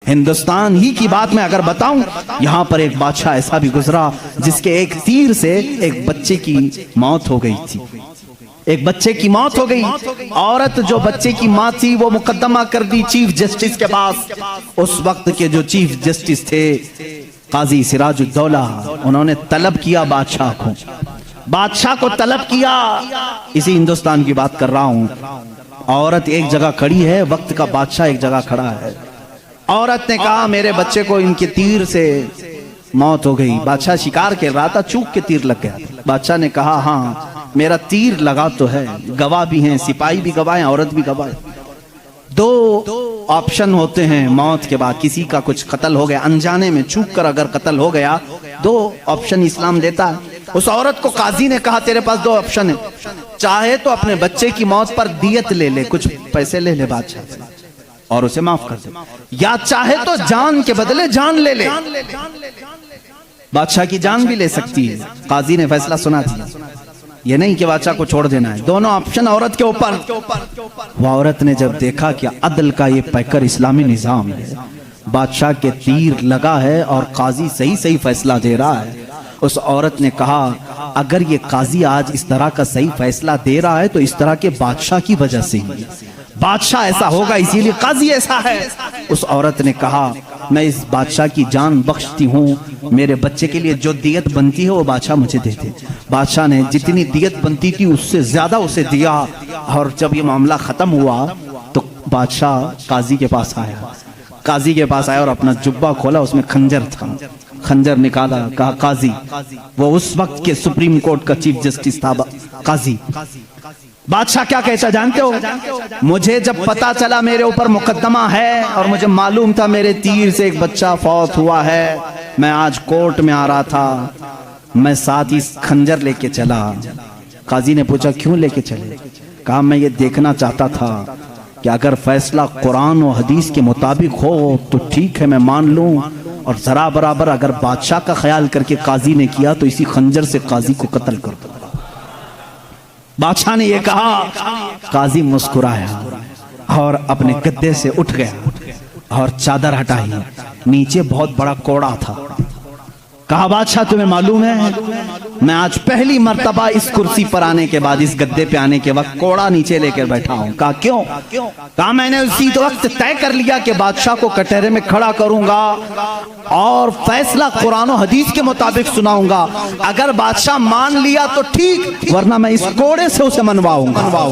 ہندوستان ہی کی بات میں اگر بتاؤں، یہاں پر ایک بادشاہ ایسا بھی گزرا جس کے ایک تیر سے ایک بچے کی موت ہو گئی تھی، ایک بچے کی موت ہو گئی۔ عورت جو بچے کی ماں تھی وہ مقدمہ کر دی چیف جسٹس کے پاس۔ اس وقت کے جو چیف جسٹس تھے قاضی سراج الدولہ، انہوں نے طلب کیا بادشاہ کو طلب کیا، اسی ہندوستان کی بات کر رہا ہوں۔ عورت ایک جگہ کھڑی ہے، وقت کا بادشاہ ایک جگہ کھڑا ہے۔ عورت نے کہا میرے بچے کو ان کے تیر سے موت ہو گئی۔ بادشاہ شکار کر رہا تھا، چوک کے تیر لگ گیا۔ بادشاہ نے کہا ہاں میرا تیر لگا تو ہے، گواہ بھی ہیں، سپاہی بھی گواہ ہیں، عورت بھی گواہ ہے۔ دو آپشن ہوتے ہیں موت کے بعد، کسی کا کچھ قتل ہو گیا انجانے میں، چوک کر اگر قتل ہو گیا، دو آپشن اسلام دیتا ہے۔ اس عورت کو قاضی نے کہا تیرے پاس دو آپشن ہیں، چاہے تو اپنے بچے کی موت پر دیت لے لے، کچھ پیسے لے لے بادشاہ سے اور اسے معاف کر دے، یا چاہے تو جان کے بدلے جان لے لے، بادشاہ کی جان بھی لے سکتی ہے۔ قاضی نے فیصلہ سنا دیا، یہ نہیں کہ بادشاہ کو چھوڑ دینا ہے، دونوں آپشن عورت کے اوپر۔ وہ عورت نے جب دیکھا کہ عدل کا یہ پیکر اسلامی نظام ہے، بادشاہ کے تیر لگا ہے اور قاضی صحیح فیصلہ دے رہا ہے، اس عورت نے کہا اگر یہ قاضی آج اس طرح کا صحیح فیصلہ دے رہا ہے تو اس طرح کے بادشاہ کی وجہ سے ہی، بادشاہ ایسا ہوگا اسی لیے قاضی ایسا ہے۔ اس عورت نے کہا میں اس بادشاہ کی جان بخشتی ہوں، میرے بچے کے لیے جو دیت بنتی ہے وہ بادشاہ مجھے دے دے۔ بادشاہ نے جتنی دیت بنتی تھی اس سے زیادہ اسے دیا، اور جب یہ معاملہ ختم ہوا تو بادشاہ قاضی کے پاس آیا اور اپنا جبہ کھولا، اس میں خنجر تھا، خنجر نکالا، کہا قاضی، وہ اس وقت کے سپریم کورٹ کا چیف جسٹس تھا قاضی۔ بادشاہ کیا کہتا جانتے ہو؟ مجھے جب پتا چلا میرے اوپر مقدمہ ہے اور مجھے معلوم تھا میرے تیر سے ایک بچہ فوت ہوا ہے، میں آج کورٹ میں آ رہا تھا، میں ساتھ ہی خنجر لے کے چلا۔ قاضی نے پوچھا کیوں لے کے چلے؟ کہا میں یہ دیکھنا چاہتا تھا کہ اگر فیصلہ قرآن و حدیث کے مطابق ہو تو ٹھیک ہے میں مان لوں، اور ذرا برابر اگر بادشاہ کا خیال کر کے قاضی نے کیا تو اسی خنجر سے قاضی کو قتل کر دو۔ بادشاہ نے یہ کہا، قاضی مسکرایا اور اپنے گدے سے اٹھ گیا اور چادر ہٹائی، نیچے بہت بڑا کوڑا تھا۔ کہا بادشاہ تمہیں معلوم ہے میں آج پہلی مرتبہ اس کرسی پر آنے کے بعد، اس گدے پہ آنے کے وقت کوڑا نیچے لے کر بیٹھا ہوں۔ کہا کیوں؟ کہا میں نے اسی وقت طے کر لیا کہ بادشاہ کو کٹہرے میں کھڑا کروں گا اور فیصلہ قرآن و حدیث کے مطابق سناؤں گا، اگر بادشاہ مان لیا تو ٹھیک، ورنہ میں اس کوڑے سے اسے منواؤں گا۔